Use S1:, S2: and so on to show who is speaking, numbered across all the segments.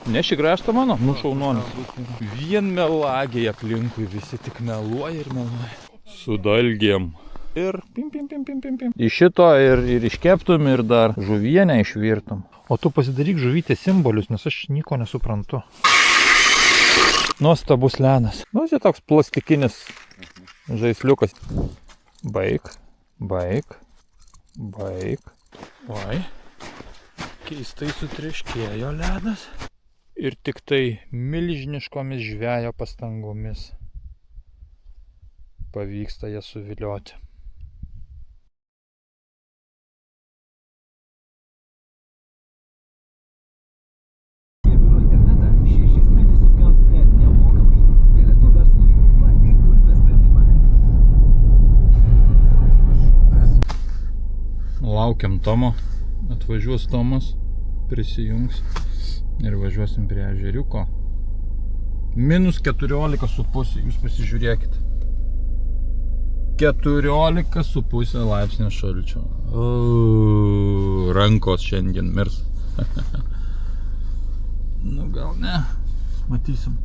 S1: Neši grąžtą mano? Nu šaunuolis. Vien melagiai aplinkui, visi tik meluoja ir meluoja. Su dalgėm. Ir pim. Iš šito ir iškeptum, ir dar žuvienę išvirtum.
S2: O tu pasidaryk žuvytės simbolius, nes aš nieko nesuprantu.
S1: Nuostabus ledas. Nu, čia toks plastikinis žaisliukas. Baik. Oi. Keistai sutrieškėjo ledas. Ir tik tai milžiniškomis žvejo pastangomis pavyksta jas suvilioti. Laukiam Tomo, atvažiuos Tomas, prisijungs ir važiuosim prie ežeriuko. -14,5, jūs pasižiūrėkit. 14,5 laipsnio šalčio. Rankos šiandien mirs. Nu gal ne, matysim.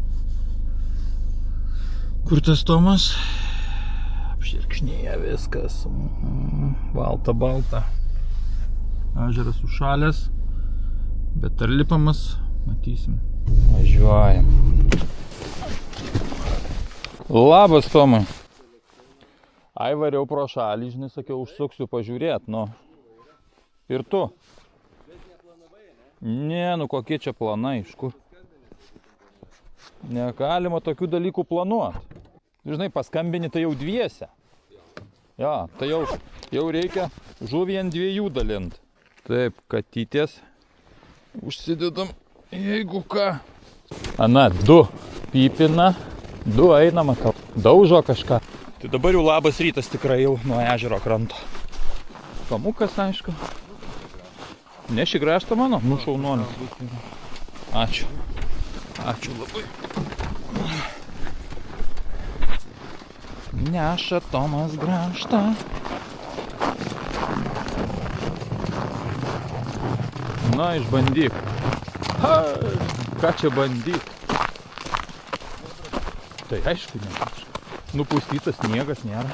S1: Kur tas Tomas? Apširkšnėja viskas. Balta. Ežeras užšalęs, bet ar lipamas, matysim. Važiuojam. Labas, Tomai. Ai, variau pro šalį, žinai, sakiau, užsuksiu pažiūrėt, nu. Ir tu? Ne, nu kokie čia planai, iš kur? Negalima tokių dalykų planuoti. Žinai, paskambini, tai jau dviese. Ja, tai jau reikia žuvį ant dviejų dalint. Taip, katytės užsidedam, jeigu ką. Ana, 2 pipina, 2 einama, daužo kažką. Tai dabar jau labas rytas tikrai jau nuo ežero kranto. Kamukas, aišku. Neši grąžtą mano? Nu šaunuolis. Ačiū. Ačiū labai. Neša Tomas grąžtą. Na, išbandyk. Ha, ką čia bandyk? Tai aišku, ne. Nupustytas sniegas nėra.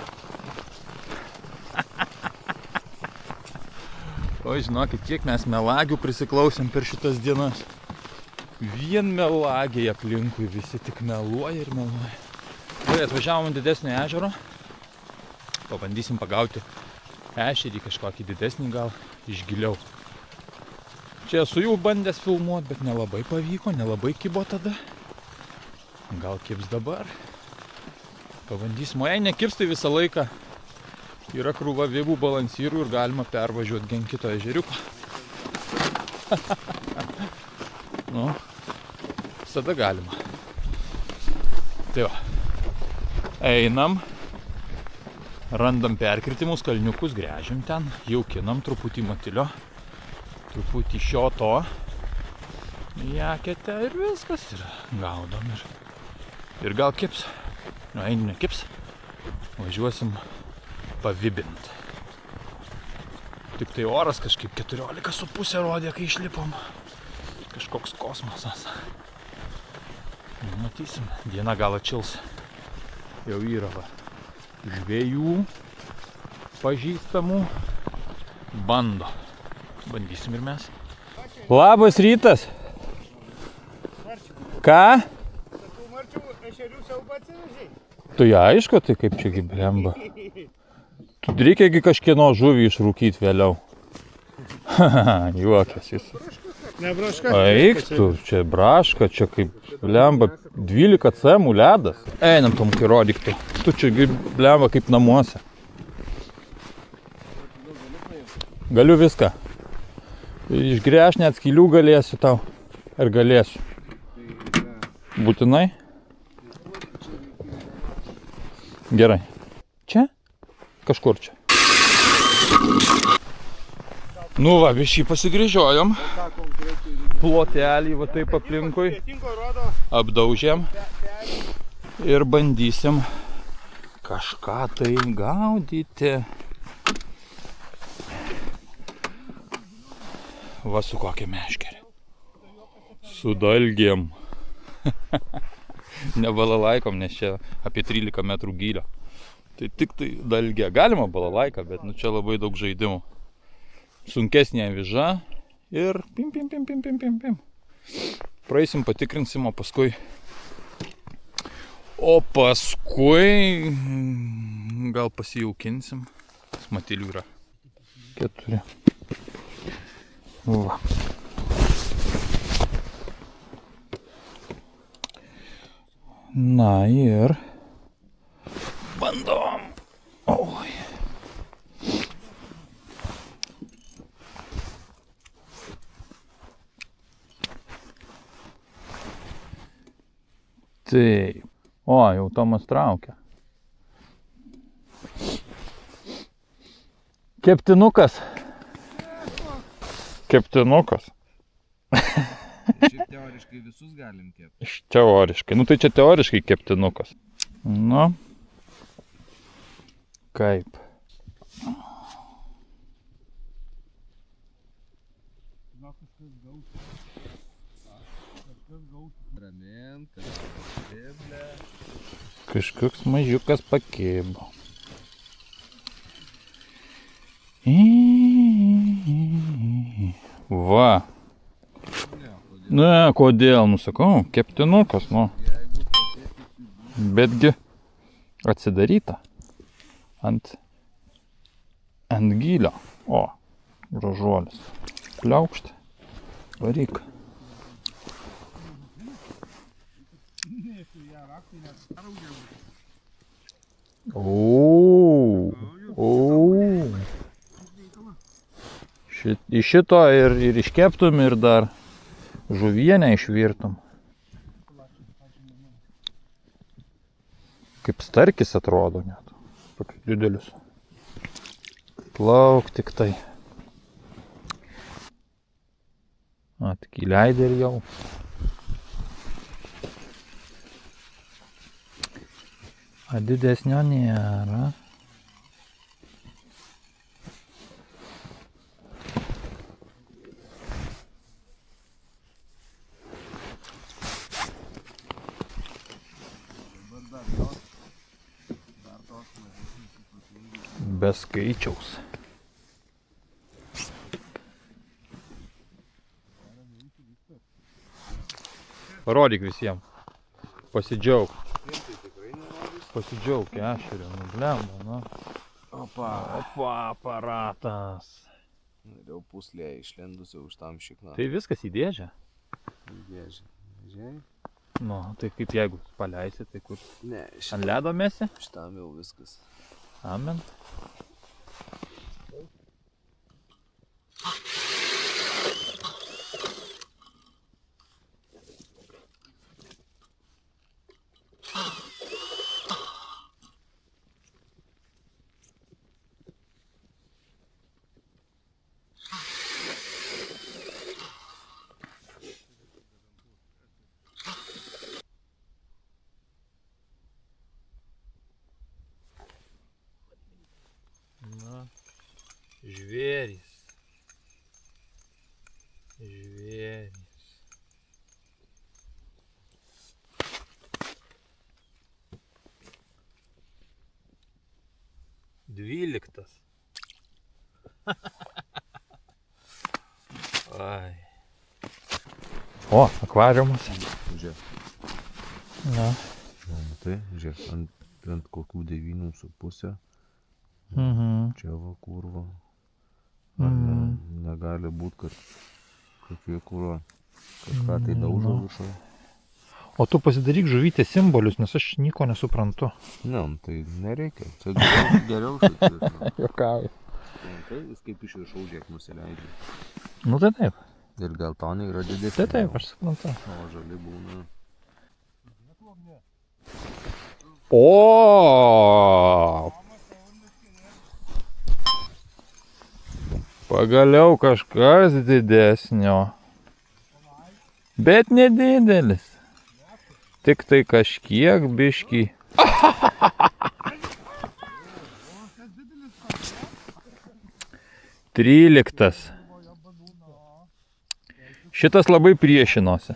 S1: O žinokit, kiek mes melagių prisiklausėm per šitas dienas. Vien melagiai aplinkui, visi tik meluoja ir meluoja. Gerai, atvažiavom didesnio ežero. Pabandysim pagauti ešerį kažkokį didesnį, gal iš giliau. Čia esu jau bandęs filmuoti, bet nelabai pavyko, nelabai kibo tada. Gal kibs dabar. Pabandysim, o jei nekibs, tai visą laiką yra krūva vėbų balansyrų ir galima pervažiuoti gen kito ežeriuko. Nu, visada galima. Tai va, einam, randam perkritimus, kalniukus, gręžiam ten, jaukinam truputį matilio, truputį šio to, jakete ir viskas, ir gaudom ir gal kips. Nu, eini nekips, važiuosim pavibint. Tik tai oras kažkaip 14,5 rodė, kai išlipom. Kažkoks kosmosas. Matysim, diena gal atšils. Jau yra va. Žvejų pažįstamų bando. Bandysim ir mes. Labas rytas. Ką? Tai aišku, tai kaip čiagi blemba. Reikiagi kažkieno žuvį išrūkyti vėliau. Juokas jis.
S3: Ne braška.
S1: Eik tu, čia braška, čia kaip blemba 12 cemų ledas. Einam Tomkai, rodyk tu. Tu čia blemba kaip namuose. Galiu viską. Išgręš net skylių galėsiu tau. Ar galėsiu? Būtinai? Gerai. Čia? Kažkur čia. Nu va, bišį pasigrįžiojom. Plotelį va taip aplinkui. Apdaužėm. Ir bandysim kažką tai gaudyti. Va su kokia meškerė. Su dalgėm. Ne balalaikom, nes čia apie 13 metrų gylio. Tai tik tai dalgė. Galima balalaiką, bet nu čia labai daug žaidimų. Sunkesnė aviža ir pim. Praeisim, patikrinsim, o paskui gal pasijaukinsim. Matilių yra 4. Va. Na ir bandom. Oi. Taip. O, jau Tomas traukia. Keptinukas. Keptinukas.
S3: Šiaip teoriškai visus galim kepti.
S1: Teoriškai. Nu tai čia teoriškai keptinukas. Nu. Kaip?
S3: Ramint, kažkas
S1: Kažkoks mažiukas pakibo. Va. Ne, kodėl, nusakau, keptinukas, nu. Betgi atsidaryta ant gylio. O, gražuolis. Pliaukšt. Varyk. Iš šito ir iškeptum ir dar žuvienę išvirtum. Kaip starkis atrodo net. Tokius didelius. Plauk tik tai. Tik įleidė ir jau. Didesnio nėra. Be skaičiaus. Parodyk visiems. Pasidžiaug. Pasidžiaug, ešeriu, nublemba, nu. Opa, aparatas.
S3: Norėjau puslėje išlendusi už tam šikną.
S1: Tai viskas į dėžę?
S3: Į dėžę. Žinai?
S1: Nu, tai kaip jeigu paleisi, tai kur?
S3: Ne,
S1: Ant ledo mesi?
S3: šitam jau viskas.
S1: Amen. Na, žvėrys. Žvėrys. Dvyliktas. Ai. O, akvariumas.
S3: Žiūrėk.
S1: Na.
S3: Tai, žiūrėk, ant kokių 9,5. Čia va kurva. Negali būti, kad kokie kurva. Kažką tai daužo viršai.
S2: O tu pasidaryk žuvytės simbolius, nes aš nieko nesuprantu.
S3: Ne, tai nereikia. Čia geriau šitai.
S2: Jokauju.
S3: Tai jis kaip iš viršaus žiūrėk nusileidžia.
S2: Nu tai taip.
S3: Ir geltonai yra didesnė.
S2: Tai taip, aš suprantu.
S3: O žali būna.
S1: O! Pagaliau kažkas didesnio. Bet nedidelis. Tik tai kažkiek biškį. 13. Šitas labai priešinosi.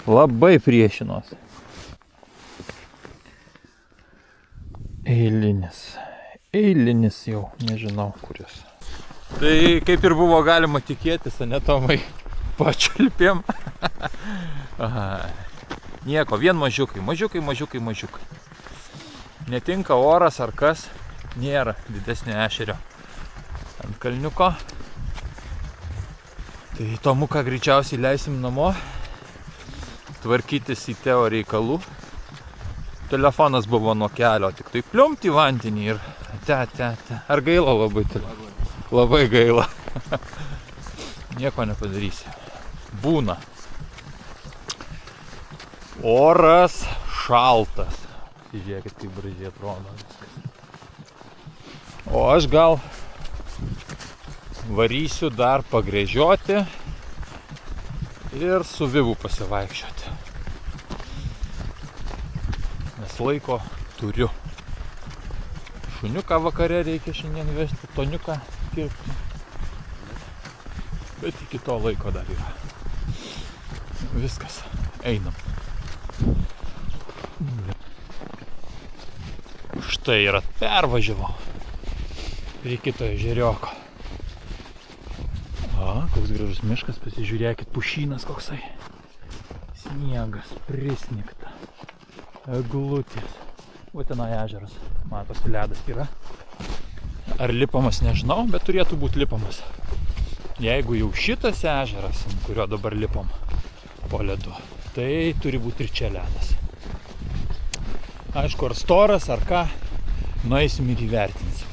S1: Labai priešinos. Eilinis jau, nežinau kuris. Tai kaip ir buvo galima tikėtis, ane Tomai, pačiulpėm. Nieko, vien mažiukai. Netinka oras ar kas, nėra didesnio ešerio ant kalniuko. Tai Tomuką greičiausiai leisim namo, tvarkytis į Teo reikalų. Telefonas buvo nuo kelio, tik tai pliumpt į vandenį ir te. Ar gaila labai? Labai gaila. Nieko nepadarysi. Būna. Oras šaltas. Žiūrėkit, kaip gražiai atrodo viskas. O aš gal varysiu dar pagręžioti ir su Vivu pasivaikščioti. Nes laiko turiu. Šuniuką vakare reikia šiandien vežti, toniuką kirpti. Bet iki to laiko dar yra. Viskas, einam. Štai ir pervažiavau prie kito ežerioko. Koks gražus miškas, pasižiūrėkit, pušynas koksai. Sniegas, prisnigta. Eglutės. O tenai ežeras, matosi, ledas yra. Ar lipamas, nežinau, bet turėtų būti lipamas. Jeigu jau šitas ežeras, ant kurio dabar lipam po ledu, tai turi būti ir čia ledas. Aišku, ar storas, ar ką, nueisim ir įvertinsim.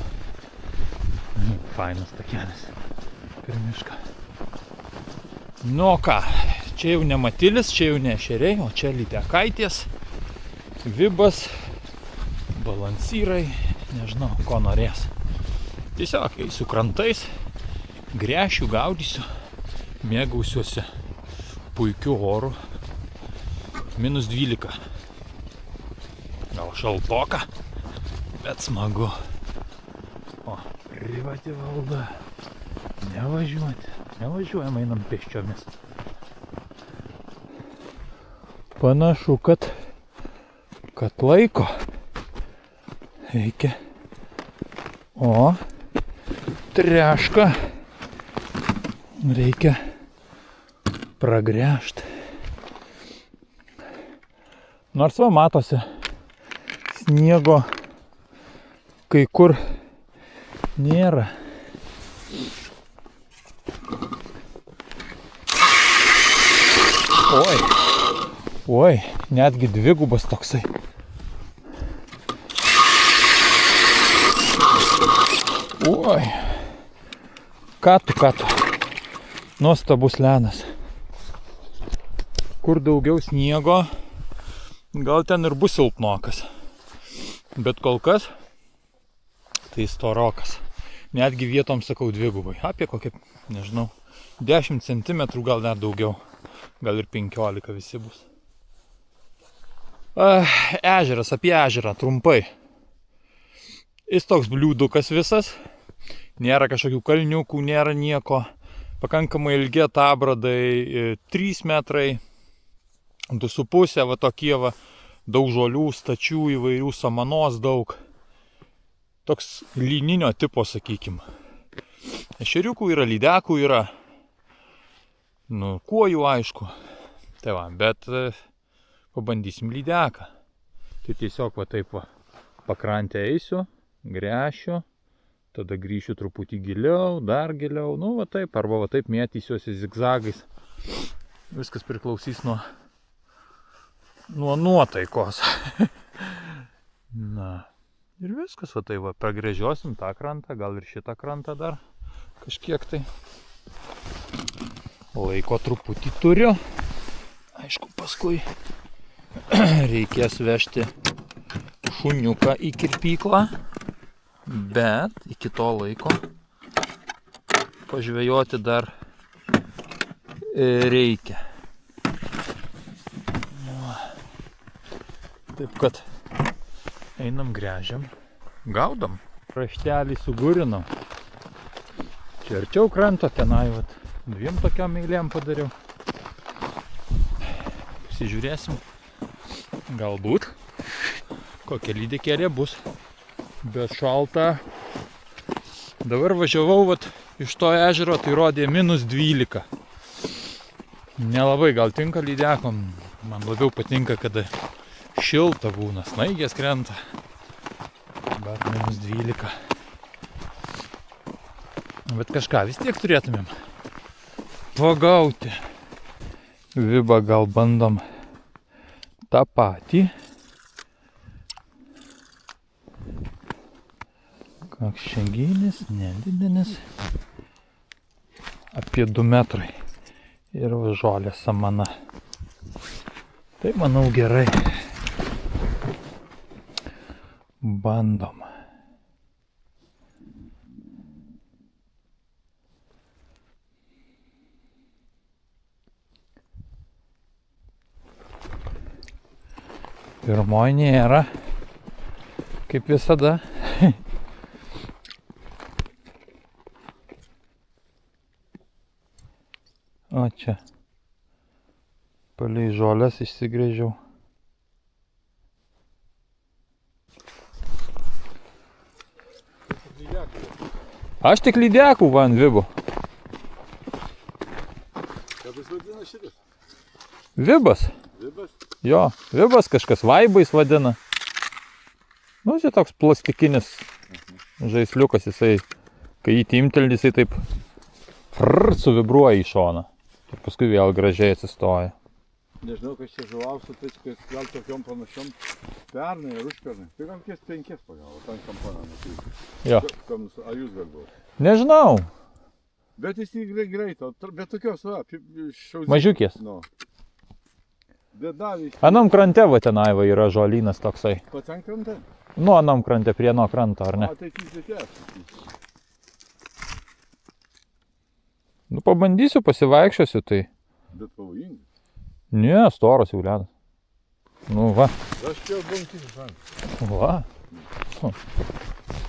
S1: Fainas takelis per mišką. Nu ką, čia jau ne matilis, čia jau ne ešeriai, o čia lydekaitės, vibas, balansyrai, nežinau, ko norės. Tiesiog eisiu krantais, gręšiu, gaudysiu, mėgausiuosi puikiu oru. -12. Gal šaltoka, bet smagu. O, privati valda. Nevažiuojam, einam pėsčiomis. Panašu, kad laiko reikia. O, trešką reikia pragręžti. Nors va matosi, sniego kai kur nėra. Oi, netgi dvigubas toksai. Oi, ką tu. Nuostabus ledas. Kur daugiau sniego, gal ten ir bus silpnokas. Bet kol kas, tai storokas. Netgi vietom sakau dvigubai. Apie kokią, nežinau, 10 cm, gal dar daugiau. Gal ir 15 visi bus. Ežeras, apie ežerą, trumpai. Jis toks bliūdukas visas. Nėra kažkokių kalniukų, nėra nieko. Pakankamai ilgi atabradai, 3 metrai, 2,5, va tokie va, daug žolių, stačių, įvairių samanos daug. Toks lyninio tipo, sakykim. Ešeriukų yra, lydekų yra. Nu, kuojų aišku. Tai va, bet pabandysim lydeką. Tai tiesiog va taip va, pakrantę eisiu, gręšiu, tada grįšiu truputį giliau, dar giliau, nu va taip, arba va taip mėtysiuosi zigzagais. Viskas priklausys nuo nuotaikos. Na, ir viskas va tai va, pragręžiosim tą krantą, gal ir šitą krantą dar kažkiek tai. Laiko truputį turiu. Aišku, paskui reikės vežti šuniuką į kirpyklą, bet iki to laiko pažvejoti dar reikia. Taip kad einam, gręžiam, gaudam. Raštelį sugurinau. Čia arčiau kranto, tenai vat 2 tokiom eilėm padariau. Pasižiūrėsim. Galbūt kokia lydekėlė bus. Bet šalta. Dabar važiavau iš to ežero, tai rodė -12. Nelabai gal tinka lydekom. Man labiau patinka, kada šilta būna, snaigės krenta. Bet -12. Bet kažką vis tiek turėtumėm pagauti. Vibą gal bandom tą patį. Koks čia gylis, nedidelis. Apie 2 metrai. Ir žolė samana. Tai manau gerai. Bandom. Pirmoji nėra. Kaip visada. O čia. Palei žolės išsigrėžiau. Aš tik lydekų van Vibu.
S3: Kaip jis vadina šitas?
S1: Vibas.
S3: Vibas?
S1: Jo, Vibas kažkas vaibais vadina. Nu, čia toks plastikinis žaisliukas, jisai, kai jį timteli, jisai taip suvibruoja į šoną. Ir paskui vėl gražiai atsistoja.
S3: Nežinau, kas čia žuviausia, tai gal tokiom panašiom pernai ar užpernai. Tai gal kies 5 pagavo, ten kampaną matyti.
S1: Jo.
S3: Ar jūs gal buvo?
S1: Nežinau.
S3: Bet jis greito, bet tokios, šauzys.
S1: Mažiukės.
S3: Nu. Bėdavį.
S1: Anam krante va tenai va yra žolynas toksai.
S3: Pačiam krante?
S1: Nu, anam krante, prie nuo kranto, ar ne?
S3: A, tai tysėtės.
S1: Nu, pabandysiu, pasivaikščiosiu, tai.
S3: Bet pavojingai.
S1: Ne, storas jau ledas. Nu, va.
S3: Aš čia bankysiu šan.
S1: Va.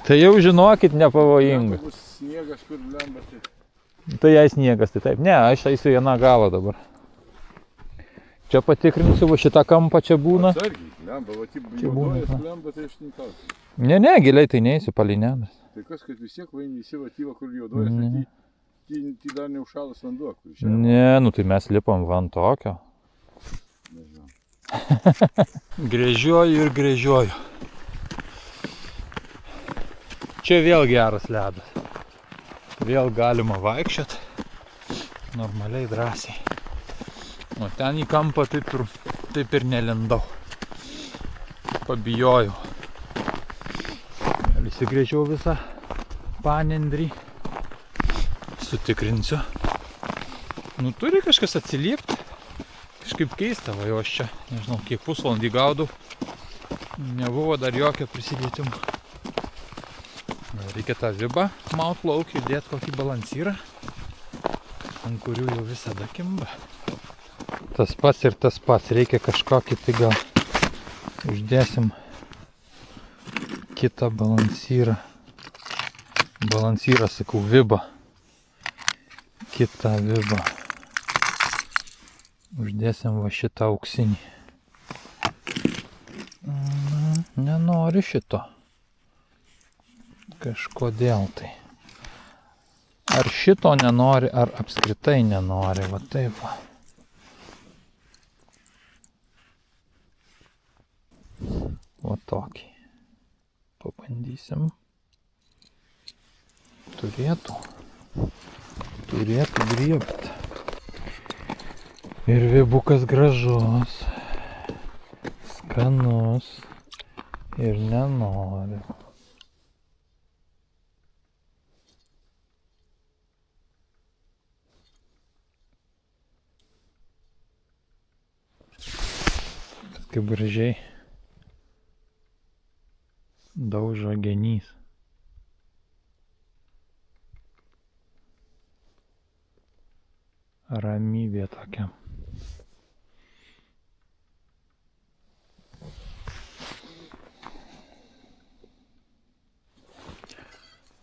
S1: Tai jau žinokit, nepavojinga.
S3: Bus sniegas, kur lemba, tai.
S1: Tai jai sniegas, tai taip. Ne, aš eisiu vieną galą dabar. Čia patikrinsiu, va šitą kampą čia būna.
S3: Atsargiai, lemba, va taip
S1: Čia būna,
S3: juodojas
S1: va.
S3: lemba, tai aš nekalsiu.
S1: Ne, giliai tai neįsiu, palinėdas.
S3: Tai kas, kad vis tiek vaini įsivatyva, kur juodojas,
S1: Ne.
S3: tai dar neužšalas vanduo, kur išėjo.
S1: Ne, nu tai mes lipam van tokio.
S3: Nežinau.
S1: Grėžioju ir grėžioju. Čia vėl geras ledas. Vėl galima vaikščiot. Normaliai, drąsiai. O ten į kampą taip ir nelindau. Pabijojau. Įsigrėžiau visą panendrį. Sutikrinsiu. Nu turi kažkas atsiliepti. Kažkaip keista, va jau aš čia, nežinau, kiek pusvalandį gaudau. Nebuvo dar jokio prisilietimo. Reikia tą vibą maut lauk ir dėti kokį balansyrą, ant kurių jau visada kimba. Tas pats ir tas pats, reikia kažkokį, tai gal uždėsim kitą balansyrą. Balansyrą, sakau, vibą. Kitą vibą. Uždėsim va šitą auksinį. Nenoriu šito. Kažkodėl tai. Ar šito nenori, ar apskritai nenori. Va taip va. Va tokį. Pabandysim. Turėtų griebti. Ir vibukas gražus, skanus ir nenoriu. Kaip gražiai daužo genys. Ramybė tokia.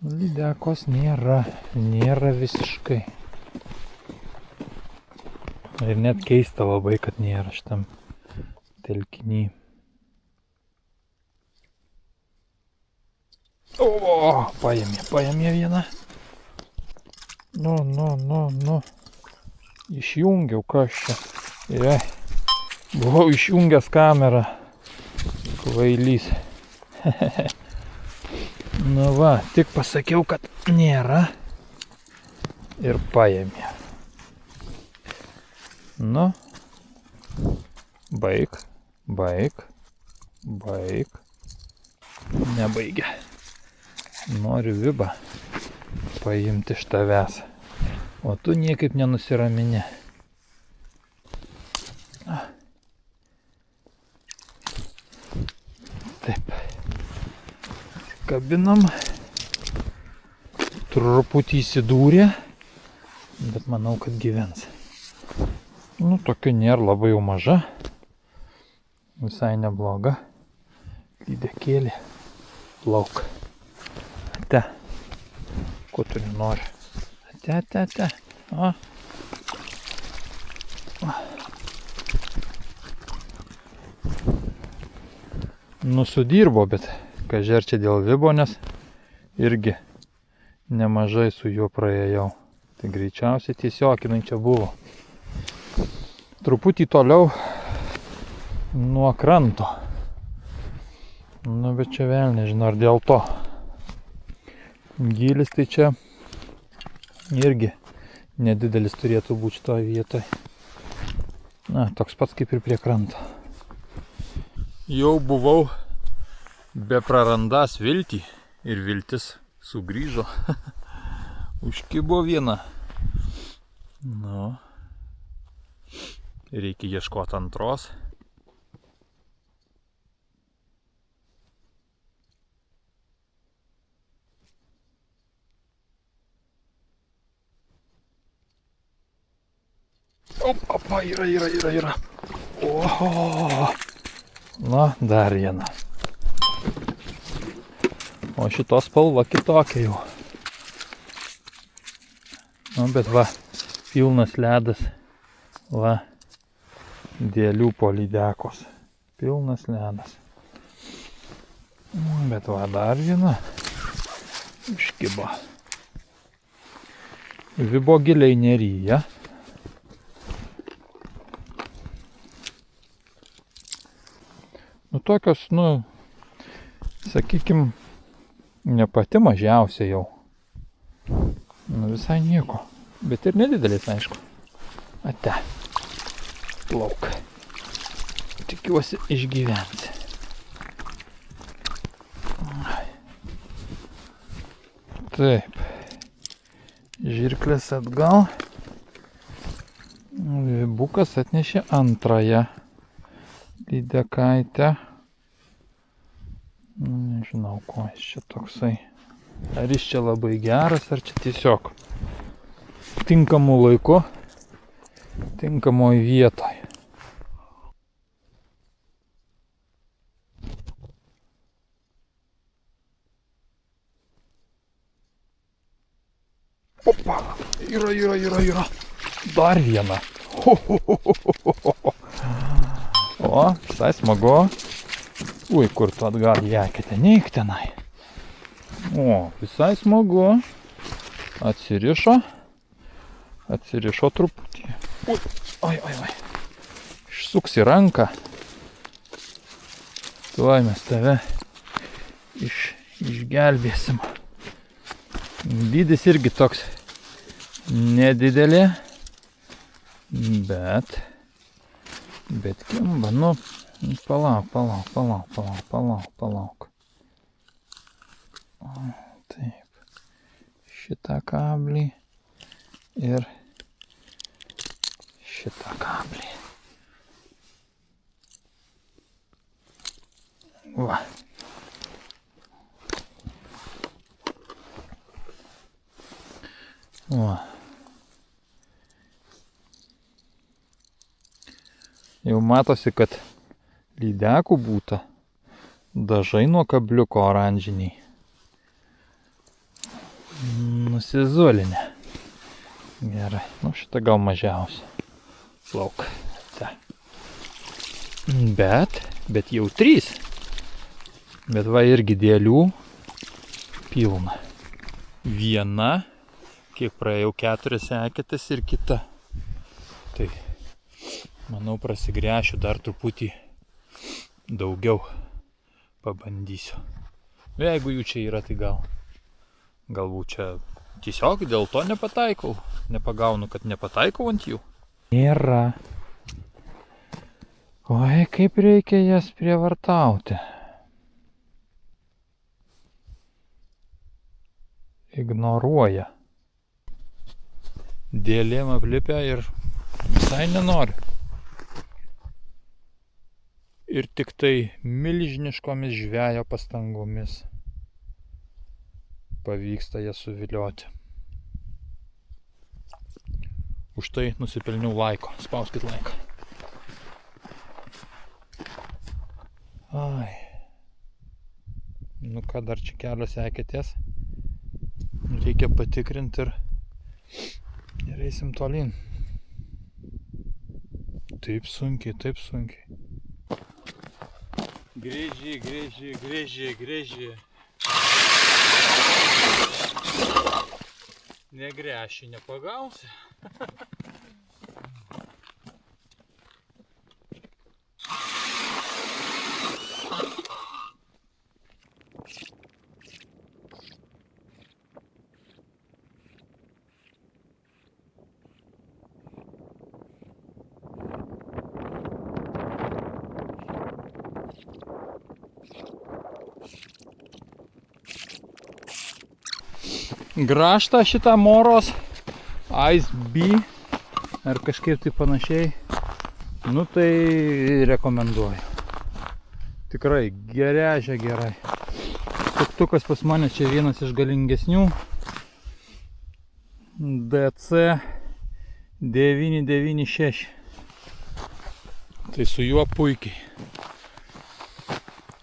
S1: Lydekos nėra visiškai.
S2: Ir net keista labai, kad nėra šitam telkinį. O, paėmė vieną. Nu. Išjungiau, kas čia. Buvau išjungęs kamerą. Kvailys. Nu va, tik pasakiau, kad nėra. Ir paėmė. Nu. Baik. Nebaigia. Noriu vibą paimti iš tavęs. O tu niekaip nenusiramini. Taip. Kabinam. Truputį įsidūrė. Bet manau, kad gyvens. Nu, tokia nėra labai jau maža. Visai nebloga. Lydekėlė. Lauk. Ate. Ko tu nenori? Ate. O. Nusudirbo, bet kažer čia dėl vibo, nes irgi nemažai su juo praėjau. Tai greičiausiai tiesiog jinai čia buvo. Truputį toliau nuo kranto. Nu, bet čia vėl nežinau, ar dėl to. Gylis tai čia irgi nedidelis turėtų būti šitoje vietoje. Na, toks pats kaip ir prie kranto. Jau buvau be prarandas viltį ir viltis sugrįžo. Užkibo viena. Nu, reikia ieškoti antros. Opa, yra. Oho. Na, dar viena. O šitos spalva kitokia jau. Nu, bet va, pilnas ledas. Va, dėlių po lydekos. Pilnas ledas. Bet va, dar viena. Iškibo. Vibo giliai neryja. Nu, tokios, sakykim, ne pati mažiausia jau. Nu, visai nieko. Bet ir nedidelis, aišku. Ate. Lauk. Tikiuosi išgyventi. Taip. Žirklės atgal. Vibukas atnešė antrąją lydekaitę. Nežinau, ko jis čia toksai. Ar jis čia labai geras, ar čia tiesiog tinkamu laiku, tinkamoj vietoj. Opa, yra. Dar viena. O, visai smagu. Ui, kur tu atgal jekite, neik tenai. O, visai smagu. Atsirišo truputį. Ui, oi. Išsuksi ranką. Tuoj mes tave išgelbėsim. Dydis irgi toks nedidelė, bet kimba, palauk. Taip, šitą kablį ir šitą kablį. Va. Jau matosi, kad lydekų būta dažai nuo kabliuko oranžiniai. Nusizulinę. Gerai, šitą gal mažiausia. Lauk. Ta. Bet jau 3. Bet va irgi dėlių pilna. Viena, kiek praėjau 4 eketės ir kita. Tai, manau, prasigręšiu dar truputį daugiau. Pabandysiu. Jeigu jų čia yra, tai galbūt čia tiesiog dėl to nepataikau. Nepagaunu, kad nepataikau ant jų. Nėra. Oi, kaip reikia jas prievartauti. Ignoruoja. Dėlėm aplipę ir visai nenori. Ir tik tai milžiniškomis žvejo pastangomis pavyksta jas suvilioti. Už tai nusipelniau laiko. Spauskit laiką. Ai. Nu ką, dar čia kelios eketės. Reikia patikrinti ir eisim tolyn. Taip sunkiai, taip sunkiai. Grėži. Negręši, nepagausi. Grąžtą šitą Moros Ice B ar kažkaip tai panašiai, nu tai rekomenduoju. Tikrai gerežia gerai. Tuktukas pas mane čia vienas iš galingesnių. DC 996. Tai su juo puikiai.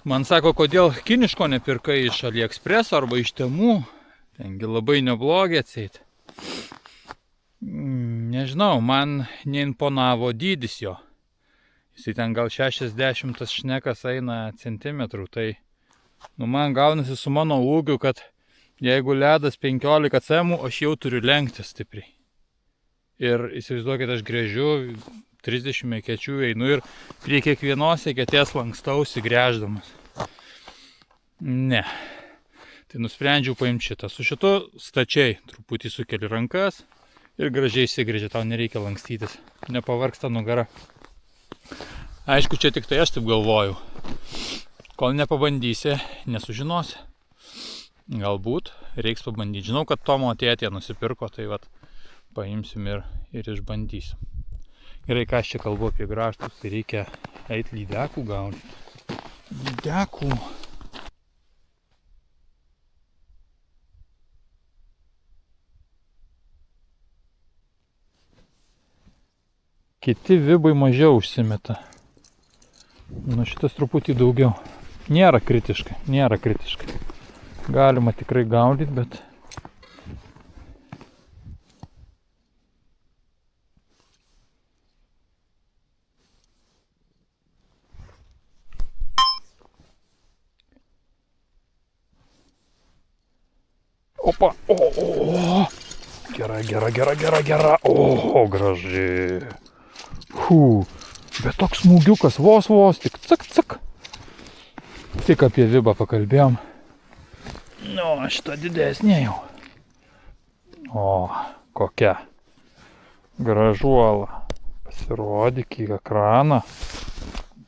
S2: Man sako, kodėl kiniško nepirkai iš AliExpress arba iš Temu. Tengi labai neblogi atseit. Nežinau, man neimponavo dydis jo. Jisai ten gal 60 šnekas eina centimetrų. Tai man gaunasi su mano ūgiu, kad jeigu ledas 15 cm, aš jau turiu lenkti stipriai. Ir įsivaizduokit, aš gręžiu 30 ekečių einu ir prie kiekvienos eketės lankstausi gręždamas. Ne. Tai nusprendžiau paimti šitą. Su šitu stačiai truputį sukeli rankas ir gražiai įsigrėžia, tau nereikia lankstytis. Nepavargsta nugara. Aišku, čia tik tai aš taip galvoju. Kol nepabandysi, nesužinosi. Galbūt reiks pabandyti. Žinau, kad Tomo tėtė nusipirko, tai vat paimsim ir išbandysim. Gerai, ką aš čia kalbu apie grąžtus, tai reikia eiti lydekų gaudyti. Lydekų. Kiti vibai mažiau užsimeta. Nu šitas truputį daugiau. Nėra kritiškai. Galima tikrai gaudyti, bet... Opa! O! Gera. O, graži. Bet toks smūgiukas, vos, tik cak. Tik apie vibą pakalbėjom. Nu, šitą didesnė jau. O, kokia. Gražuola. Pasirodyk į ekraną.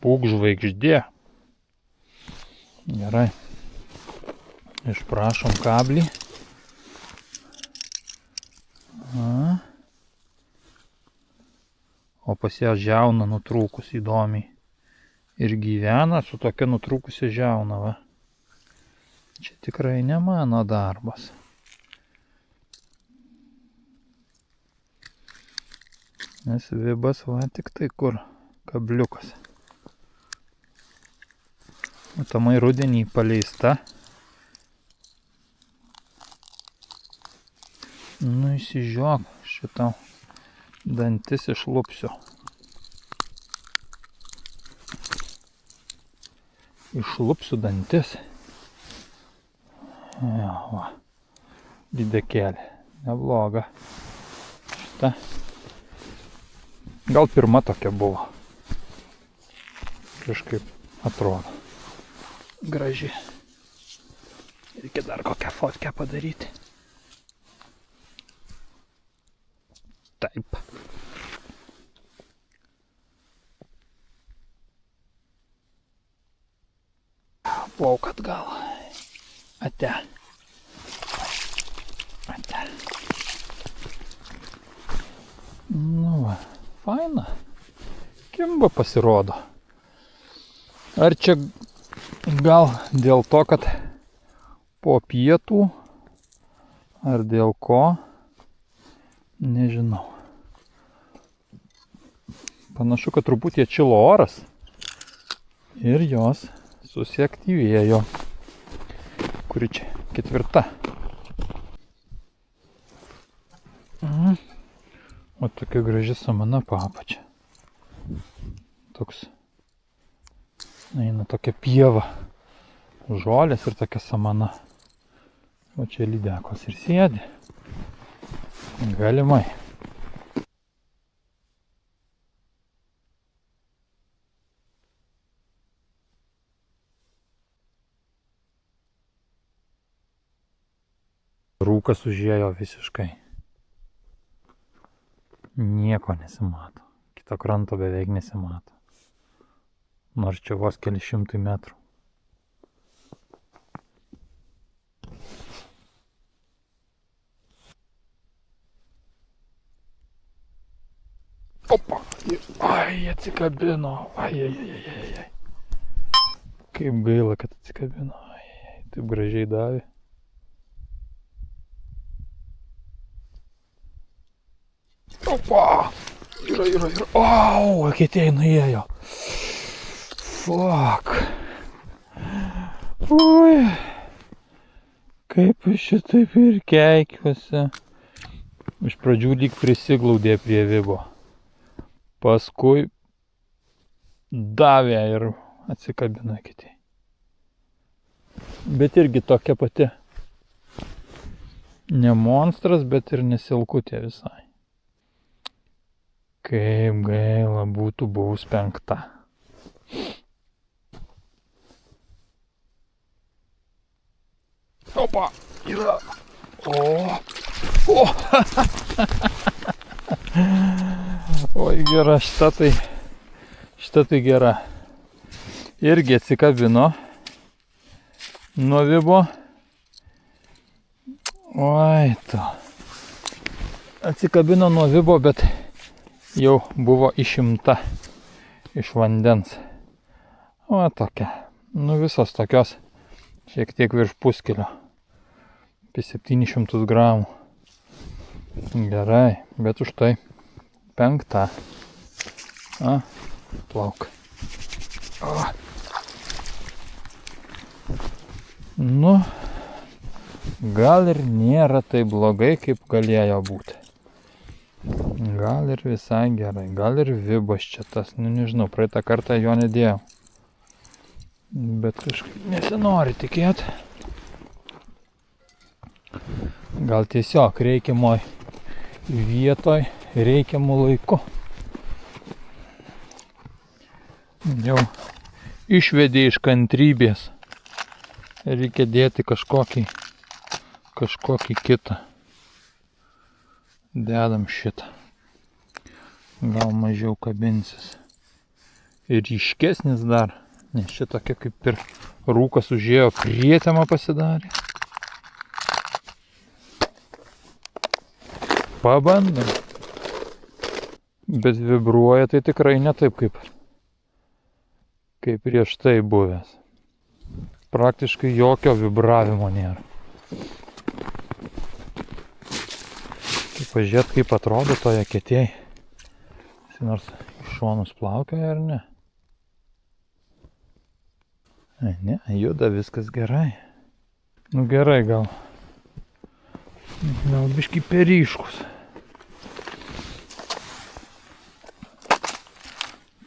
S2: Būk žvaigždė. Gerai. Išprašom kablį. O pas ją žiauna nutrūkus įdomiai. Ir gyvena su tokia nutrūkusia žiauna, va. Čia tikrai ne mano darbas. Nes vibas, va, tik tai kur kabliukas. Matomai rudenį paleista. Nu, įsižiok, šitą dantis išlupsiu. išlupsiu dantis. Ja, va. Didekėlė. Nebloga. Šita. Gal pirma tokia buvo. Kažkaip atrodo. Graži. Reikia dar kokią fotkę padaryti. Taip. Plauk atgal. Ate. Ate. Nu va, faina. Kimba pasirodo. Ar čia gal dėl to, kad po pietų, ar dėl ko, nežinau. Panašu, kad truputį atšilo oras ir jos susiaktyvėjo. Kuri čia? 4. O tokia graži samana papačia. Toks, eina tokia pieva. Žolės ir tokia samana. O čia lydekos ir sėdi. Galimai. Rūkas užėjo visiškai. Nieko nesimato. Kito kranto beveik nesimato. Nors čia vos keli šimtai metrų. Opa! Ai, atsikabino. Ai. Kaip gaila, kad atsikabino. Ai, taip gražiai davė. Opa! Yra. Au, akėtėjai nuėjo. Fuck. Oi. Kaip aš šitaip ir keikiuosi. Iš pradžių lyg prisiglaudė prie vibo. Paskui davė ir atsikabino akėtėjai. Bet irgi tokia pati. Ne monstras, bet ir nesilkutė visai. Kaip gaila būtų buvus 5. Opa, yra. O. Oi, gera, šita tai gera. Irgi atsikabino nuo vibo. Oi, tu. Atsikabino nuo vibo, bet jau buvo išimta iš vandens. O tokia. Nu visos tokios. Šiek tiek virš puskilio. Apie 700 gramų. Gerai, bet už tai 5. Plauk. Nu, gal ir nėra taip blogai, kaip galėjo būti. Gal ir visai gerai, gal ir vibas čia tas, nu nežinau, praeitą kartą jo nedėjau. Bet kažkaip nesinori tikėti. Gal tiesiog reikiamoj vietoj, reikiamų laiku. Jau išvedė iš kantrybės. Reikia dėti kažkokį kitą. Dedam šitą. Gal mažiau kabinsis. Ir ryškesnis dar. Nes šitokia kaip ir rūkas užėjo, prietema pasidarė. Pabandom. Bet vibruoja tai tikrai ne taip kaip prieš tai buvęs. Praktiškai jokio vibravimo nėra. Pažiūrėt, kaip atrodo toje akėtėjai. Jis nors iš šonus plaukioja ar ne? Ne, juda viskas gerai. Nu gerai, gal biškį per ryškus.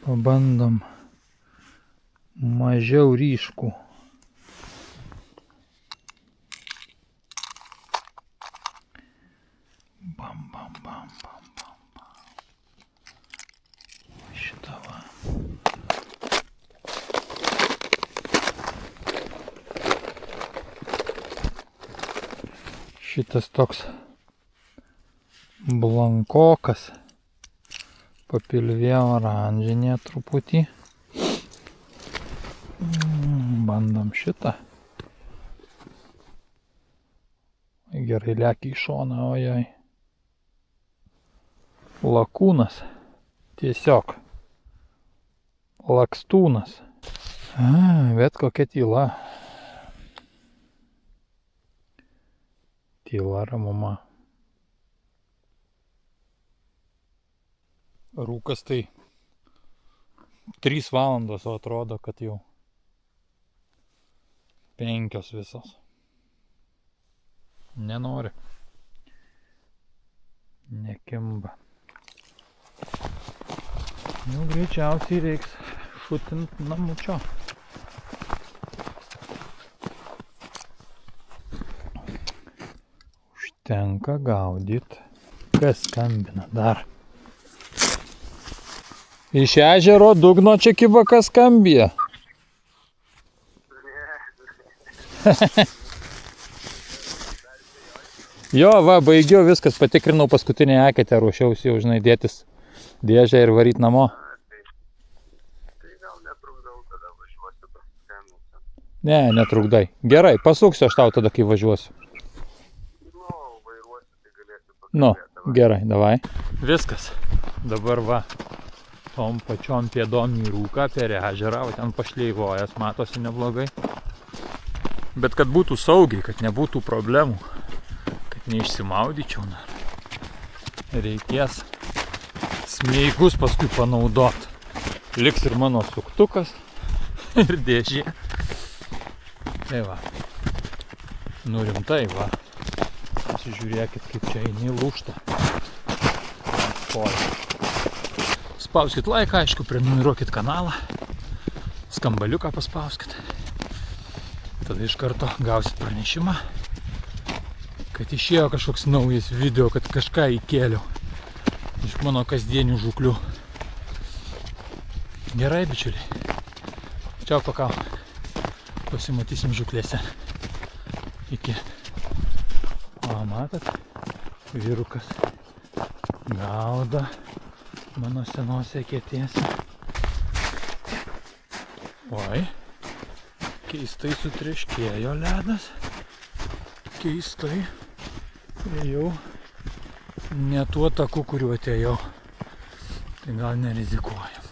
S2: Pabandom mažiau ryškų. Bam, bam, bam, bam, bam, bam. Šitą va. Šitas toks blankokas. Papilvė oranžinė truputį. Bandom šitą. Gerai lekia į šoną, ojoj. Lakūnas. Tiesiog. Lakstūnas. Bet kokia tyla. Tyla ramuma. Rūkas tai 3 valandos, o atrodo, kad jau 5 visos. Nenori. Nekimba. Nu, greičiausiai reiks šutint namučio. Užtenka gaudyt. Kas skambina dar? Iš ežero dugno čia kiba kas skambija. Jo, va, baigiau viskas, patikrinau paskutinę eketę, ruošiausi jau, žinai, dėtis dėžę ir varyt namo.
S4: Tai gal netrukdau, tada važiuosiu pasiskambinsiu.
S2: Ne, netrukdai. Gerai, pasuksiu aš tau tada, kai važiuosiu.
S4: Nu, vairuosiu, tai galėsiu pakalbėti.
S2: Nu, gerai, davai. Viskas. Dabar va, tom pačiom pėdom į rūką per ežerą, o ten pašleivojas, matosi neblogai. Bet kad būtų saugiai, kad nebūtų problemų, kad neišsimaudyčiau, reikės smeigus paskui panaudot. Liks ir mano suktukas ir dėžė. Tai va. Nu rimtai, va. Pasižiūrėkit, kaip čia eini lūžta. Spauskit laiką, aišku, prenumeruokit kanalą. Skambaliuką paspauskit. Tada iš karto gausit pranešimą, kad išėjo kažkoks naujas video, kad kažką įkėliau iš mano kasdienių žūklių. Gerai, bičiuliai. Čiau, pakau. Pasimatysim žūklėse. Iki. O, matot? Vyrukas gaudo mano senose eketėse. Oi. Keistai sutreškėjo ledas. Keistai. Ėjau ne tuo taku, kuriuo atėjau. Tai gal nerizikuoju.